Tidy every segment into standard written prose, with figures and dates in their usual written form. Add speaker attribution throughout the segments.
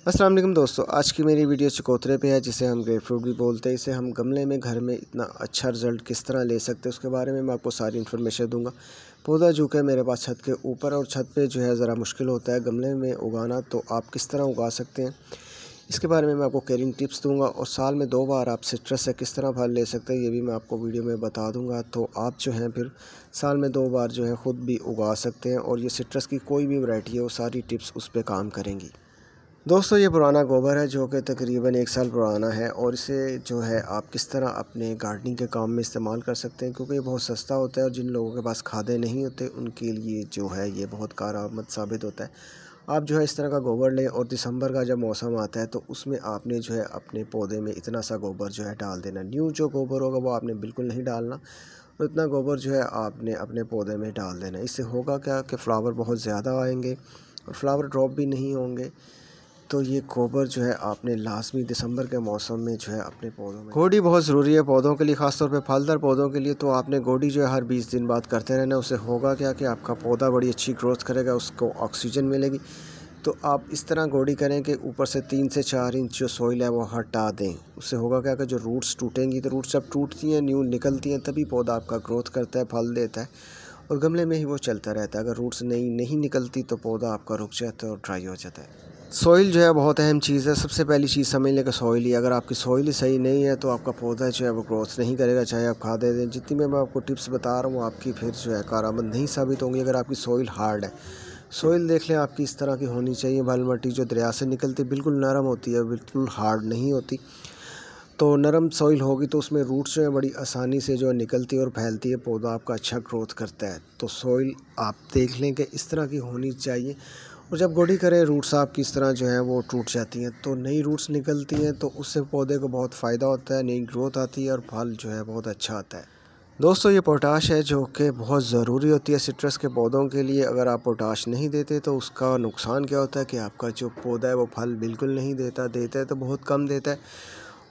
Speaker 1: अस्सलाम वालेकुम दोस्तों, आज की मेरी वीडियो चकोतरे पे है, जिसे हम ग्रेप फ्रूट भी बोलते हैं। इसे हम गमले में घर में इतना अच्छा रिज़ल्ट किस तरह ले सकते हैं उसके बारे में मैं आपको सारी इन्फॉर्मेशन दूंगा। पौधा जो कि मेरे पास छत के ऊपर और छत पे जो है ज़रा मुश्किल होता है गमले में उगाना, तो आप किस तरह उगा सकते हैं इसके बारे में मैं आपको केयरिंग टिप्स दूंगा। और साल में 2 बार आप सिट्रस से किस तरह फल ले सकते हैं ये भी मैं आपको वीडियो में बता दूंगा। तो आप जो हैं फिर साल में 2 बार जो है ख़ुद भी उगा सकते हैं, और ये सिट्रस की कोई भी वैरायटी है वो सारी टिप्स उस पर काम करेंगी। दोस्तों, ये पुराना गोबर है जो कि तकरीबन 1 साल पुराना है, और इसे जो है आप किस तरह अपने गार्डनिंग के काम में इस्तेमाल कर सकते हैं, क्योंकि ये बहुत सस्ता होता है और जिन लोगों के पास खादें नहीं होते उनके लिए जो है ये बहुत कारआमद साबित होता है। आप जो है इस तरह का गोबर लें, और दिसंबर का जब मौसम आता है तो उसमें आपने जो है अपने पौधे में इतना सा गोबर जो है डाल देना। न्यू जो गोबर होगा वो आपने बिल्कुल नहीं डालना, और इतना गोबर जो है आपने अपने पौधे में डाल देना। इससे होगा क्या कि फ्लावर बहुत ज़्यादा आएंगे और फ्लावर ड्रॉप भी नहीं होंगे। तो ये गोबर जो है आपने लाजमी दिसंबर के मौसम में जो है अपने पौधों में, गोडी बहुत ज़रूरी है पौधों के लिए, ख़ासतौर पे फलदार पौधों के लिए। तो आपने गोडी जो है हर 20 दिन बाद करते रहना। उससे होगा क्या कि आपका पौधा बड़ी अच्छी ग्रोथ करेगा, उसको ऑक्सीजन मिलेगी। तो आप इस तरह गोडी करें कि ऊपर से 3 से 4 इंच जो सोइल है वो हटा दें। उससे होगा क्या कि जो रूट्स टूटेंगी, तो रूट्स जब टूटती हैं, न्यू निकलती हैं, तभी पौधा आपका ग्रोथ करता है, फल देता है, और गमले में ही वो चलता रहता है। अगर रूट्स नहीं निकलती तो पौधा आपका रुक जाता है और ड्राई हो जाता है। सॉइल जो है बहुत अहम चीज़ है। सबसे पहली चीज़ समझ लें कि सॉइल ही, अगर आपकी सॉइल ही सही नहीं है तो आपका पौधा जो है वो ग्रोथ नहीं करेगा, चाहे आप खाद दे दें। जितनी मैं आपको टिप्स बता रहा हूँ आपकी फिर जो है कारआमद नहीं साबित होंगी अगर आपकी सॉइल हार्ड है। सॉइल देख लें आपकी इस तरह की होनी चाहिए। बाल मिट्टी जो दरिया से निकलती बिल्कुल नरम होती है, बिल्कुल हार्ड नहीं होती। तो नरम सॉइल होगी तो उसमें रूट्स जो है बड़ी आसानी से जो है निकलती है और फैलती है, पौधा आपका अच्छा ग्रोथ करता है। तो सॉइल आप देख लें कि इस तरह की होनी चाहिए। और जब गोडी करें रूट्स आपकी इस तरह जो है वो टूट जाती हैं, तो नई रूट्स निकलती हैं, तो उससे पौधे को बहुत फ़ायदा होता है, नई ग्रोथ आती है और फल जो है बहुत अच्छा आता है। दोस्तों, ये पोटाश है जो कि बहुत ज़रूरी होती है सिट्रस के पौधों के लिए। अगर आप पोटाश नहीं देते तो उसका नुकसान क्या होता है कि आपका जो पौधा है वो फल बिल्कुल नहीं देता है तो बहुत कम देता है,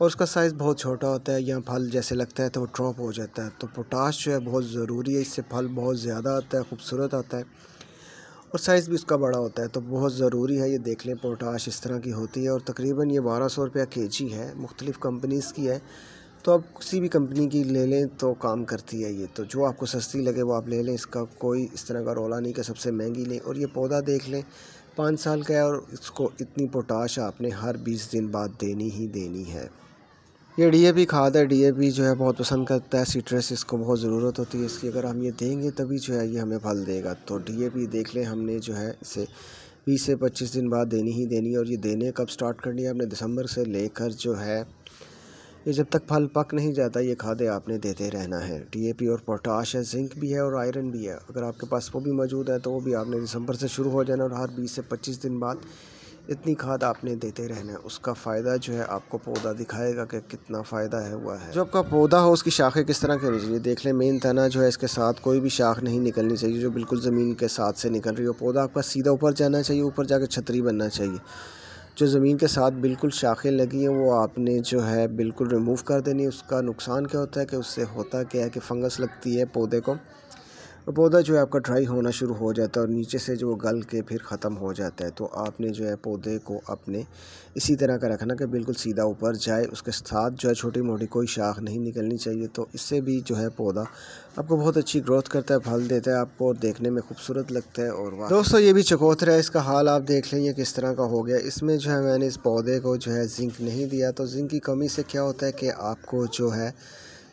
Speaker 1: और उसका साइज़ बहुत छोटा होता है, या फल जैसे लगता है तो वो ड्रॉप हो जाता है। तो पोटाश जो है बहुत ज़रूरी है, इससे फल बहुत ज़्यादा आता है, खूबसूरत आता है, और साइज़ भी उसका बड़ा होता है, तो बहुत ज़रूरी है। ये देख लें पोटाश इस तरह की होती है, और तकरीबन ये 1200 रुपया केजी है, मुख्तलिफ़ कंपनीज़ की है। तो आप किसी भी कंपनी की ले लें तो काम करती है ये, तो जो आपको सस्ती लगे वो आप ले लें। इसका कोई इस तरह का रौला नहीं कि सबसे महंगी लें। और ये पौधा देख लें 5 साल का है, और इसको इतनी पोटाश आपने हर 20 दिन बाद देनी ही देनी है। ये डीएपी खाद है, डीएपी जो है बहुत पसंद करता है सिट्रस, इसको बहुत ज़रूरत होती है इसकी। अगर हम ये देंगे तभी जो है ये हमें फल देगा। तो डीएपी देख लें हमने जो है इसे 20 से 25 दिन बाद देनी ही देनी है। और ये देने कब स्टार्ट करनी है आपने, दिसंबर से लेकर जो है ये जब तक फल पक नहीं जाता ये खादें आपने देते रहना है। डीएपी और पोटाश है, जिंक भी है और आयरन भी है। अगर आपके पास वो भी मौजूद है तो वो भी आपने दिसंबर से शुरू हो जाना, और हर 20 से 25 दिन बाद इतनी खाद आपने देते रहना है। उसका फ़ायदा जो है आपको पौधा दिखाएगा कि कितना फ़ायदा है हुआ है। जो आपका पौधा हो उसकी शाखें किस तरह की होनी चाहिए, देख लें मेन तना जो है इसके साथ कोई भी शाख नहीं निकलनी चाहिए जो बिल्कुल ज़मीन के साथ से निकल रही हो। पौधा आपका सीधा ऊपर जाना चाहिए, ऊपर जाकर छतरी बनना चाहिए। जो ज़मीन के साथ बिल्कुल शाखें लगी हैं वो आपने जो है बिल्कुल रिमूव कर देनी। उसका नुकसान क्या होता है कि उससे होता क्या है कि फंगस लगती है पौधे को, और पौधा जो है आपका ड्राई होना शुरू हो जाता है, और नीचे से जो गल के फिर ख़त्म हो जाता है। तो आपने जो है पौधे को अपने इसी तरह का रखना कि बिल्कुल सीधा ऊपर जाए, उसके साथ जो है छोटी मोटी कोई शाख नहीं निकलनी चाहिए। तो इससे भी जो है पौधा आपको बहुत अच्छी ग्रोथ करता है, फल देता है आपको, और देखने में खूबसूरत लगता है। और दोस्तों, ये भी चकोतरा है, इसका हाल आप देख लें ये किस तरह का हो गया। इसमें जो है मैंने इस पौधे को जो है जिंक नहीं दिया, तो जिंक की कमी से क्या होता है कि आपको जो है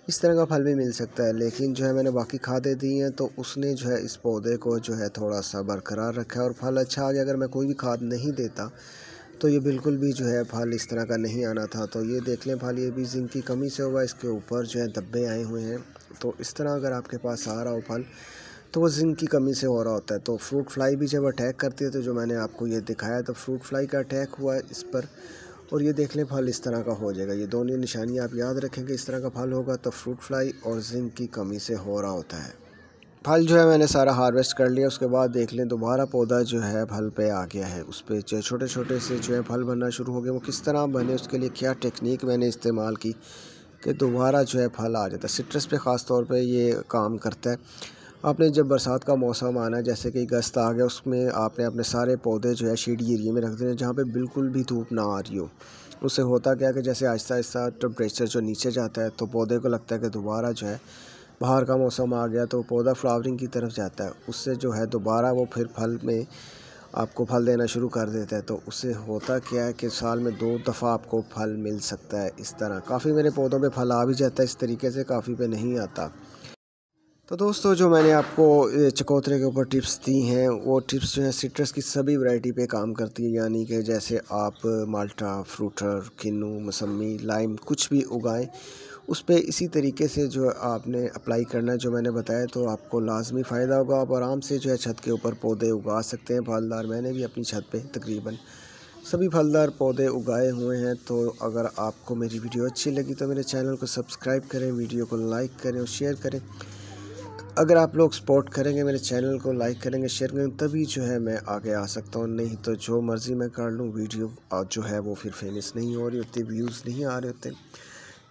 Speaker 1: इस तरह का फल भी मिल सकता है। लेकिन जो है मैंने बाकी खादें दी हैं तो उसने जो है इस पौधे को जो है थोड़ा सा बरकरार रखा है और फल अच्छा आ गया। अगर मैं कोई भी खाद नहीं देता तो ये बिल्कुल भी जो है फल इस तरह का नहीं आना था। तो ये देख लें फल, ये भी जिंक की कमी से हुआ, इसके ऊपर जो है धब्बे आए हुए हैं। तो इस तरह अगर आपके पास आ रहा हो फल तो वो जिंक की कमी से हो रहा होता है। तो फ्रूट फ्लाई भी जब अटैक करती है, तो जो मैंने आपको ये दिखाया तो फ्रूट फ्लाई का अटैक हुआ है इस पर, और ये देख लें फल इस तरह का हो जाएगा। ये दोनों निशानियाँ आप याद रखेंगे, इस तरह का फल होगा तो फ्रूट फ्लाई और जिंक की कमी से हो रहा होता है। फल जो है मैंने सारा हार्वेस्ट कर लिया। उसके बाद देख लें दोबारा पौधा जो है फल पे आ गया है, उस पर जो छोटे छोटे से जो है फल बनना शुरू हो गए। वो किस तरह बने, उसके लिए क्या टेक्निक मैंने इस्तेमाल की कि दोबारा जो है फल आ जाता है। सिट्रस पे ख़ास तौर पे ये काम करता है। आपने जब बरसात का मौसम आना, जैसे कि अगस्त आ गया, उसमें आपने अपने सारे पौधे जो है शेडी एरिया में रख देने जहाँ पे बिल्कुल भी धूप ना आ रही हो। उससे होता क्या है कि जैसे आहिस्ता आहिस्ता टेम्परेचर जो नीचे जाता है तो पौधे को लगता है कि दोबारा जो है बाहर का मौसम आ गया, तो पौधा फ्लावरिंग की तरफ जाता है। उससे जो है दोबारा वो फिर फल में आपको फल देना शुरू कर देता है। तो उससे होता क्या है कि साल में 2 दफ़ा आपको फल मिल सकता है। इस तरह काफ़ी मेरे पौधों पे फल आ भी जाता है इस तरीके से, काफ़ी पे नहीं आता। तो दोस्तों, जो मैंने आपको चकोतरे के ऊपर टिप्स दी हैं, वो टिप्स जो हैं सिट्रस की सभी वैरायटी पे काम करती है। यानी कि जैसे आप माल्टा, फ्रूटर, किन्नू, मौसम्मी, लाइम कुछ भी उगाएं, उस पे इसी तरीके से जो आपने अप्लाई करना है जो मैंने बताया, तो आपको लाजमी फ़ायदा होगा। आप आराम से जो है छत के ऊपर पौधे उगा सकते हैं फलदार। मैंने भी अपनी छत पे तकरीबन सभी फलदार पौधे उगाए हुए हैं। तो अगर आपको मेरी वीडियो अच्छी लगी तो मेरे चैनल को सब्सक्राइब करें, वीडियो को लाइक करें और शेयर करें। अगर आप लोग सपोर्ट करेंगे, मेरे चैनल को लाइक करेंगे, शेयर करेंगे, तभी जो है मैं आगे आ सकता हूँ। नहीं तो जो मर्ज़ी मैं कर लूँ, वीडियो जो है वो फिर फेमस नहीं हो रही होती, व्यूज़ नहीं आ रहे होते।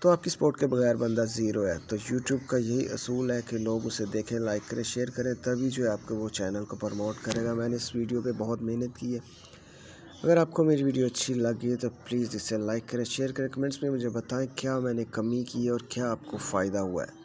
Speaker 1: तो आपकी सपोर्ट के बगैर बंदा ज़ीरो है। तो यूट्यूब का यही असूल है कि लोग उसे देखें, लाइक करें, शेयर करें, तभी जो है आपको वो चैनल को प्रमोट करेगा। मैंने इस वीडियो पे बहुत मेहनत की है। अगर आपको मेरी वीडियो अच्छी लगी है तो प्लीज़ इसे लाइक करें, शेयर करें, कमेंट्स में मुझे बताएं क्या मैंने कमी की है और क्या आपको फ़ायदा हुआ है।